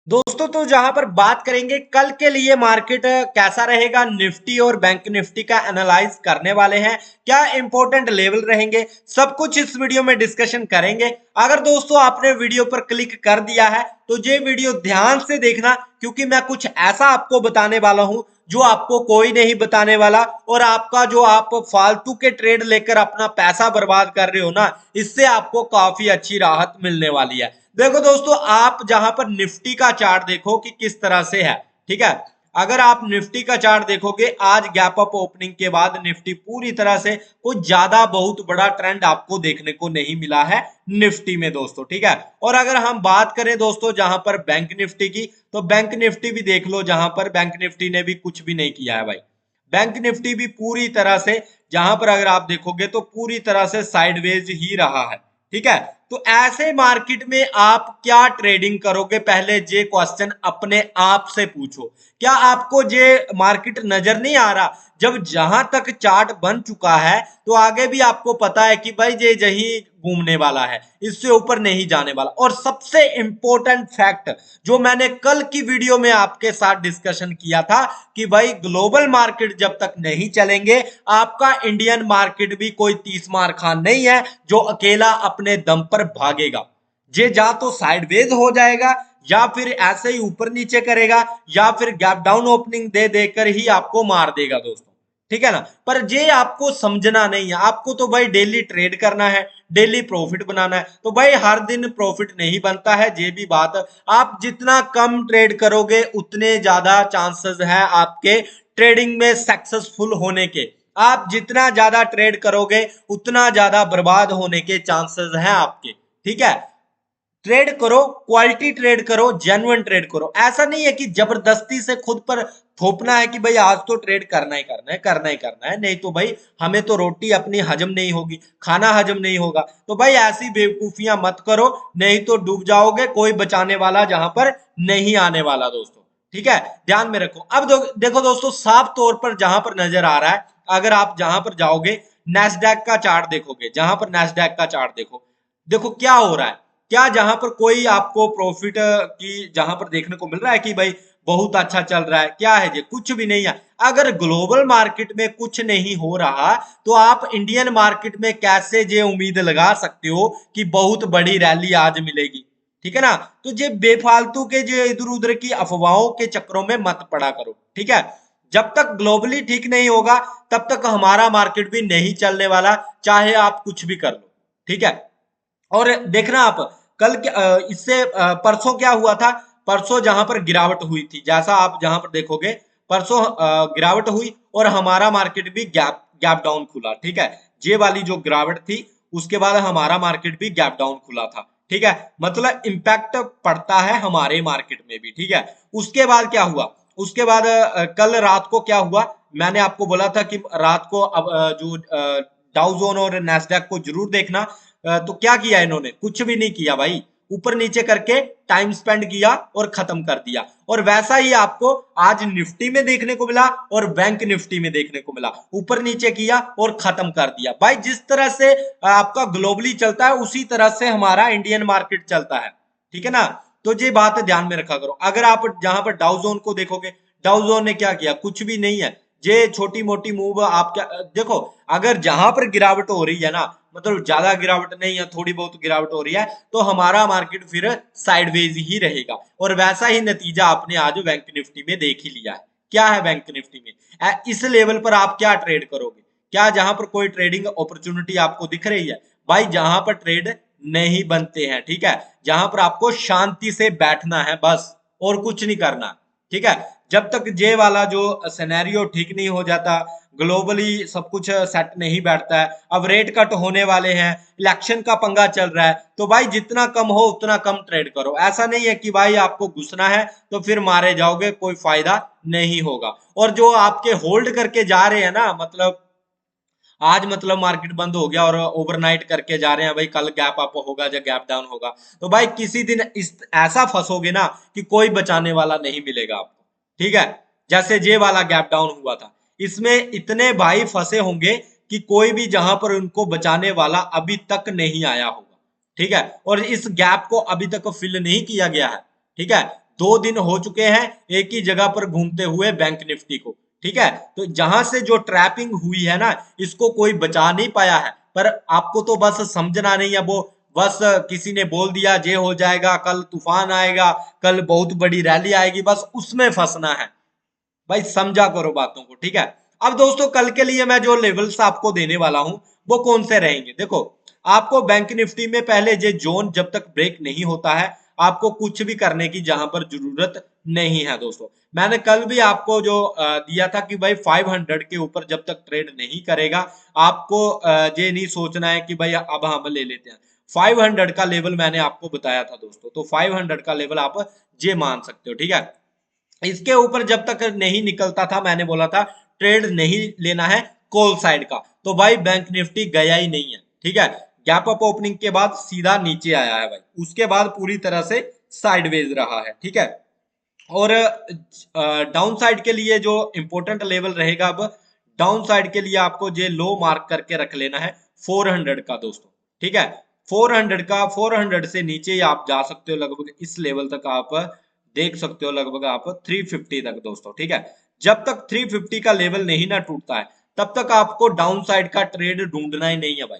दोस्तों तो जहां पर बात करेंगे कल के लिए मार्केट कैसा रहेगा, निफ्टी और बैंक निफ्टी का एनालाइज करने वाले हैं। क्या इंपॉर्टेंट लेवल रहेंगे, सब कुछ इस वीडियो में डिस्कशन करेंगे। अगर दोस्तों आपने वीडियो पर क्लिक कर दिया है तो ये वीडियो ध्यान से देखना, क्योंकि मैं कुछ ऐसा आपको बताने वाला हूं जो आपको कोई नहीं बताने वाला। और आपका जो आप फालतू के ट्रेड लेकर अपना पैसा बर्बाद कर रहे हो ना, इससे आपको काफी अच्छी राहत मिलने वाली है। देखो दोस्तों, आप जहां पर निफ्टी का चार्ट देखो कि किस तरह से है, ठीक है। अगर आप निफ्टी का चार्ट देखोगे, आज गैप अप ओपनिंग के बाद निफ्टी पूरी तरह से कुछ ज्यादा बहुत बड़ा ट्रेंड आपको देखने को नहीं मिला है निफ्टी में दोस्तों, ठीक है। और अगर हम बात करें दोस्तों जहां पर बैंक निफ्टी की, तो बैंक निफ्टी भी देख लो, जहां पर बैंक निफ्टी ने भी कुछ भी नहीं किया है भाई। बैंक निफ्टी भी पूरी तरह से, जहां पर अगर आप देखोगे तो पूरी तरह से साइडवेज ही रहा है, ठीक है। तो ऐसे मार्केट में आप क्या ट्रेडिंग करोगे, पहले ये क्वेश्चन अपने आप से पूछो। क्या आपको ये मार्केट नजर नहीं आ रहा, जब जहां तक चार्ट बन चुका है तो आगे भी आपको पता है कि भाई ये यही घूमने वाला है, इससे ऊपर नहीं जाने वाला। और सबसे इंपॉर्टेंट फैक्ट जो मैंने कल की वीडियो में आपके साथ डिस्कशन किया था कि भाई ग्लोबल मार्केट जब तक नहीं चलेंगे, आपका इंडियन मार्केट भी कोई 30 मार खान नहीं है जो अकेला अपने दम पर भागेगा। ये जा तो साइडवेज हो जाएगा, या फिर ऐसे ही ऊपर नीचे करेगा, या फिर गैप डाउन ओपनिंग दे देकर ही आपको मार देगा दोस्तों, ठीक है ना। पर ये आपको समझना नहीं है, आपको तो भाई डेली ट्रेड करना है, डेली प्रॉफिट बनाना है। तो भाई हर दिन प्रॉफिट नहीं बनता है, ये भी बात। आप जितना कम ट्रेड करोगे उतने ज्यादा चांसेस है आपके ट्रेडिंग में सक्सेसफुल होने के। आप जितना ज्यादा ट्रेड करोगे उतना ज्यादा बर्बाद होने के चांसेस हैं आपके, ठीक है। ट्रेड करो, क्वालिटी ट्रेड करो, जेन्युइन ट्रेड करो। ऐसा नहीं है कि जबरदस्ती से खुद पर थोपना है कि भाई आज तो ट्रेड करना ही करना है, करना ही करना है, नहीं तो भाई हमें तो रोटी अपनी हजम नहीं होगी, खाना हजम नहीं होगा। तो भाई ऐसी बेवकूफियां मत करो, नहीं तो डूब जाओगे, कोई बचाने वाला जहां पर नहीं आने वाला दोस्तों, ठीक है। ध्यान में रखो। अब देखो दोस्तों, साफ तौर पर जहां पर नजर आ रहा है, अगर आप जहां पर जाओगे नेस्डैक का चार्ट देखोगे, जहां पर नेस्डैक का चार्ट देखो, देखो क्या हो रहा है। क्या जहां पर कोई आपको प्रॉफिट की जहां पर देखने को मिल रहा है कि भाई बहुत अच्छा चल रहा है? क्या है ये? कुछ भी नहीं है। अगर ग्लोबल मार्केट में कुछ नहीं हो रहा तो आप इंडियन मार्केट में कैसे ये उम्मीद लगा सकते हो कि बहुत बड़ी रैली आज मिलेगी, ठीक है ना। तो ये बेफालतू के जो इधर उधर की अफवाहों के चक्रों में मत पड़ा करो, ठीक है। जब तक ग्लोबली ठीक नहीं होगा तब तक हमारा मार्केट भी नहीं चलने वाला, चाहे आप कुछ भी कर लो, ठीक है। और देखना आप, कल इससे परसों क्या हुआ था। परसों जहां पर गिरावट हुई थी, जैसा आप जहां पर देखोगे, परसों गिरावट हुई और हमारा मार्केट भी गैप गैप डाउन खुला, ठीक है। ये वाली जो गिरावट थी उसके बाद हमारा मार्केट भी गैप डाउन खुला था, ठीक है। मतलब इंपैक्ट पड़ता है हमारे मार्केट में भी, ठीक है। उसके बाद क्या हुआ, उसके बाद कल रात को क्या हुआ, मैंने आपको बोला था कि रात को अब जो डाउ जोन और नैस्डैक को जरूर देखना। तो क्या किया इन्होंने? कुछ भी नहीं किया भाई, ऊपर नीचे करके टाइम स्पेंड किया और खत्म कर दिया। और वैसा ही आपको आज निफ्टी में देखने को मिला और बैंक निफ्टी में देखने को मिला, ऊपर नीचे किया और खत्म कर दिया। भाई जिस तरह से आपका ग्लोबली चलता है उसी तरह से हमारा इंडियन मार्केट चलता है, ठीक है ना। तो ये बात ध्यान में रखा करो। अगर आप जहां पर डाउ जोन को देखोगे, डाउ जोन ने क्या किया? कुछ भी नहीं है। ये छोटी मोटी मूव आप क्या देखो, अगर जहां पर गिरावट हो रही है ना, मतलब ज्यादा गिरावट नहीं है, थोड़ी बहुत गिरावट हो रही है, तो हमारा मार्केट फिर साइडवेज ही रहेगा। और वैसा ही नतीजा आपने आज बैंक निफ्टी में देख ही लिया है। क्या है बैंक निफ्टी में? इस लेवल पर आप क्या ट्रेड करोगे? क्या जहां पर कोई ट्रेडिंग अपॉर्चुनिटी आपको दिख रही है? भाई जहां पर ट्रेड नहीं बनते हैं, ठीक है, जहां पर आपको शांति से बैठना है बस, और कुछ नहीं करना, ठीक है। जब तक ये वाला जो सिनेरियो ठीक नहीं हो जाता, ग्लोबली सब कुछ सेट नहीं बैठता है, अब रेट कट होने वाले हैं, इलेक्शन का पंगा चल रहा है, तो भाई जितना कम हो उतना कम ट्रेड करो। ऐसा नहीं है कि भाई आपको घुसना है तो फिर मारे जाओगे, कोई फायदा नहीं होगा। और जो आपके होल्ड करके जा रहे हैं ना, मतलब आज मतलब मार्केट बंद हो गया और ओवरनाइट करके जा रहे हैं भाई, कल गैप अप होगा या गैप डाउन होगा, तो भाई किसी दिन इस ऐसा फंसोगे ना कि कोई बचाने वाला नहीं मिलेगा आपको, ठीक है। जैसे जे वाला गैप डाउन हुआ था, इसमें इतने भाई फंसे होंगे कि कोई भी जहां पर उनको बचाने वाला अभी तक नहीं आया होगा, ठीक है। और इस गैप को अभी तक फिल नहीं किया गया है, ठीक है। 2 दिन हो चुके हैं एक ही जगह पर घूमते हुए बैंक निफ्टी को, ठीक है। तो जहां से जो ट्रैपिंग हुई है ना, इसको कोई बचा नहीं पाया है। पर आपको तो बस समझना नहीं है, वो बस किसी ने बोल दिया ये हो जाएगा, कल तूफान आएगा, कल बहुत बड़ी रैली आएगी, बस उसमें फंसना है। भाई समझा करो बातों को, ठीक है। अब दोस्तों कल के लिए मैं जो लेवल्स आपको देने वाला हूं वो कौन से रहेंगे, देखो। आपको बैंक निफ्टी में पहले ये जोन जब तक ब्रेक नहीं होता है, आपको कुछ भी करने की जहां पर जरूरत नहीं है दोस्तों। मैंने कल भी आपको जो दिया था कि भाई 500 के ऊपर जब तक ट्रेड नहीं करेगा, आपको ये नहीं सोचना है कि भाई अब हम ले लेते हैं। 500 का लेवल मैंने आपको बताया था दोस्तों, तो 500 का लेवल आप ये मान सकते हो, ठीक है। इसके ऊपर जब तक नहीं निकलता था, मैंने बोला था ट्रेड नहीं लेना है कॉल साइड का, तो भाई बैंक निफ्टी गया ही नहीं है, ठीक है। गैप अप ओपनिंग के बाद सीधा नीचे आया है भाई, उसके बाद पूरी तरह से साइडवेज रहा है, ठीक है। और डाउन साइड के लिए जो इंपॉर्टेंट लेवल रहेगा, अब डाउन साइड के लिए आपको ये लो मार्क करके रख लेना है 400 का दोस्तों, ठीक है। 400 का, 400 से नीचे ही आप जा सकते हो लगभग इस लेवल तक, आप देख सकते हो लगभग आप 350 तक दोस्तों, ठीक है। जब तक 350 का लेवल नहीं ना टूटता है, तब तक आपको डाउन साइड का ट्रेड ढूंढना ही नहीं है भाई,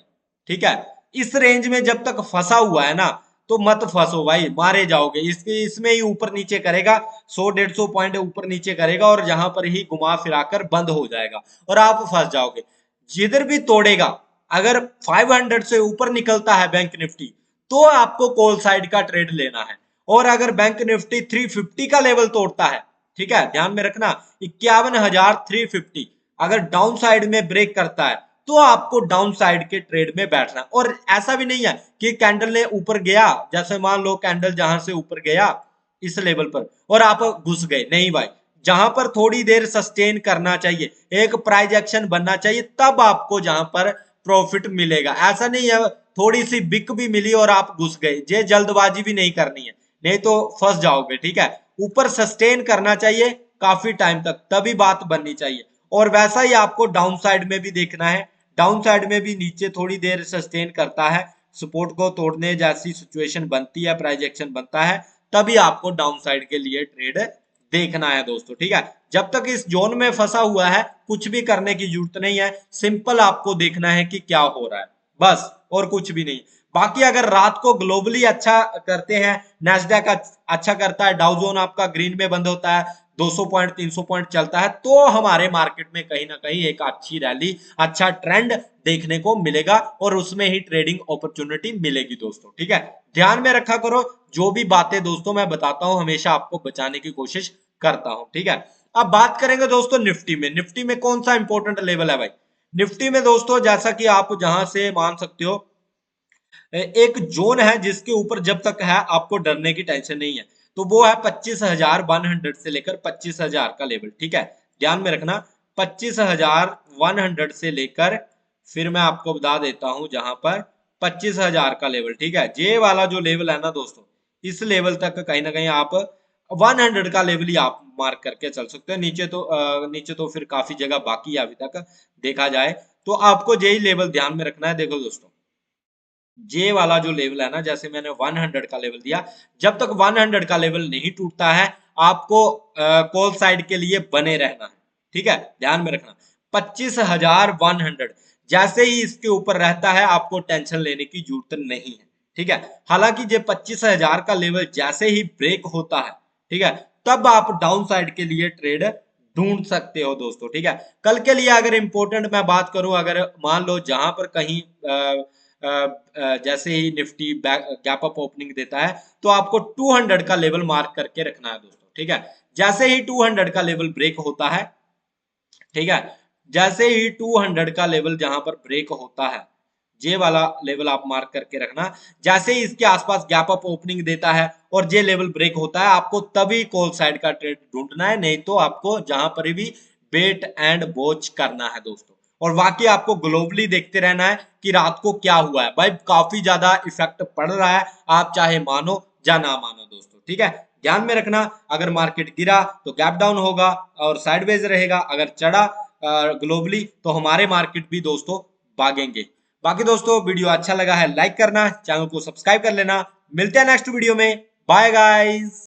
ठीक है। इस रेंज में जब तक फंसा हुआ है ना, तो मत फंसो भाई, मारे जाओगे। इसके इसमें ही ऊपर नीचे करेगा, 100-150 पॉइंट ऊपर नीचे करेगा और जहां पर ही घुमा फिराकर बंद हो जाएगा और आप फंस जाओगे। जिधर भी तोड़ेगा, अगर 500 से ऊपर निकलता है बैंक निफ्टी, तो आपको कॉल साइड का ट्रेड लेना है। और अगर बैंक निफ्टी 350 का लेवल तोड़ता है, ठीक है, ध्यान में रखना, 51,350 अगर डाउन साइड में ब्रेक करता है, तो आपको डाउन साइड के ट्रेड में बैठना। और ऐसा भी नहीं है कि कैंडल ने ऊपर गया, जैसे मान लो कैंडल जहां से ऊपर गया इस लेवल पर और आप घुस गए, नहीं भाई। जहां पर थोड़ी देर सस्टेन करना चाहिए, एक प्राइस एक्शन बनना चाहिए, तब आपको जहां पर प्रॉफिट मिलेगा। ऐसा नहीं है थोड़ी सी बिक भी मिली और आप घुस गए, ये जल्दबाजी भी नहीं करनी है, नहीं तो फंस जाओगे, ठीक है। ऊपर सस्टेन करना चाहिए काफी टाइम तक, तभी बात बननी चाहिए। और वैसा ही आपको डाउन साइड में भी देखना है, डाउन साइड में भी नीचे थोड़ी देर सस्टेन करता है, सपोर्ट को तोड़ने जैसी सिचुएशन बनती है, प्राइस एक्शन बनता है, तभी आपको डाउन साइड के लिए ट्रेड देखना है दोस्तों, ठीक है। जब तक इस जोन में फंसा हुआ है, कुछ भी करने की जरूरत नहीं है, सिंपल आपको देखना है कि क्या हो रहा है, बस, और कुछ भी नहीं। बाकी अगर रात को ग्लोबली अच्छा करते हैं, नैस्डैक अच्छा करता है, डाउ जोन आपका ग्रीन में बंद होता है, 200 पॉइंट 300 पॉइंट चलता है, तो हमारे मार्केट में कहीं ना कहीं एक अच्छी रैली, अच्छा ट्रेंड देखने को मिलेगा और उसमें ही ट्रेडिंग अपॉर्चुनिटी मिलेगी दोस्तों, ठीक है। ध्यान में रखा करो, जो भी बातें दोस्तों मैं बताता हूं हमेशा आपको बचाने की कोशिश करता हूं, ठीक है। अब बात करेंगे दोस्तों निफ्टी में। निफ्टी में कौन सा इंपॉर्टेंट लेवल है भाई? निफ्टी में दोस्तों जैसा कि आप जहां से मान सकते हो, एक जोन है जिसके ऊपर जब तक है आपको डरने की टेंशन नहीं है, तो वो है 25,100 से लेकर 25,000 का लेवल, ठीक है। ध्यान में रखना, 25,100 से लेकर, फिर मैं आपको बता देता हूं जहां पर 25,000 का लेवल, ठीक है। ये वाला जो लेवल है ना दोस्तों, इस लेवल तक कहीं ना कहीं आप 100 का लेवल ही आप मार्क करके चल सकते हो। नीचे तो फिर काफी जगह बाकी है अभी तक देखा जाए, तो आपको यही लेवल ध्यान में रखना है। देखो दोस्तों, जे वाला जो लेवल है ना, जैसे मैंने 100 का लेवल दिया, जब तक 100 का लेवल नहीं टूटता है, आपको कॉल साइड के लिए बने रहना है, ठीक है। ध्यान में रखना, 25,100 जैसे ही इसके ऊपर रहता है, आपको टेंशन लेने की जरूरत नहीं है, ठीक है। हालांकि ये 25,000 का लेवल जैसे ही ब्रेक होता है, ठीक है, तब आप डाउन साइड के लिए ट्रेड ढूंढ सकते हो दोस्तों, ठीक है। कल के लिए अगर इंपॉर्टेंट मैं बात करूं, अगर मान लो जहां पर कहीं जैसे ही निफ्टी गैप अप ओपनिंग देता है, तो आपको 200 का लेवल मार्क करके रखना है दोस्तों, ठीक है। जैसे ही 200 का लेवल ब्रेक होता है, ठीक है, जैसे ही 200 का लेवल जहां पर ब्रेक होता है, जे वाला लेवल आप मार्क करके रखना। जैसे ही इसके आसपास गैप अप ओपनिंग देता है और जे लेवल ब्रेक होता है, आपको तभी कॉल साइड का ट्रेड ढूंढना है, नहीं तो आपको जहां पर भी वेट एंड वॉच करना है दोस्तों। और बाकी आपको ग्लोबली देखते रहना है कि रात को क्या हुआ है भाई, काफी ज्यादा इफेक्ट पड़ रहा है, आप चाहे मानो या ना मानो दोस्तों, ठीक है। ध्यान में रखना, अगर मार्केट गिरा तो गैप डाउन होगा और साइडवेज रहेगा, अगर चढ़ा ग्लोबली तो हमारे मार्केट भी दोस्तों भागेंगे। बाकी दोस्तों वीडियो अच्छा लगा है लाइक करना, चैनल को सब्सक्राइब कर लेना। मिलते हैं नेक्स्ट वीडियो में, बाय गाइस।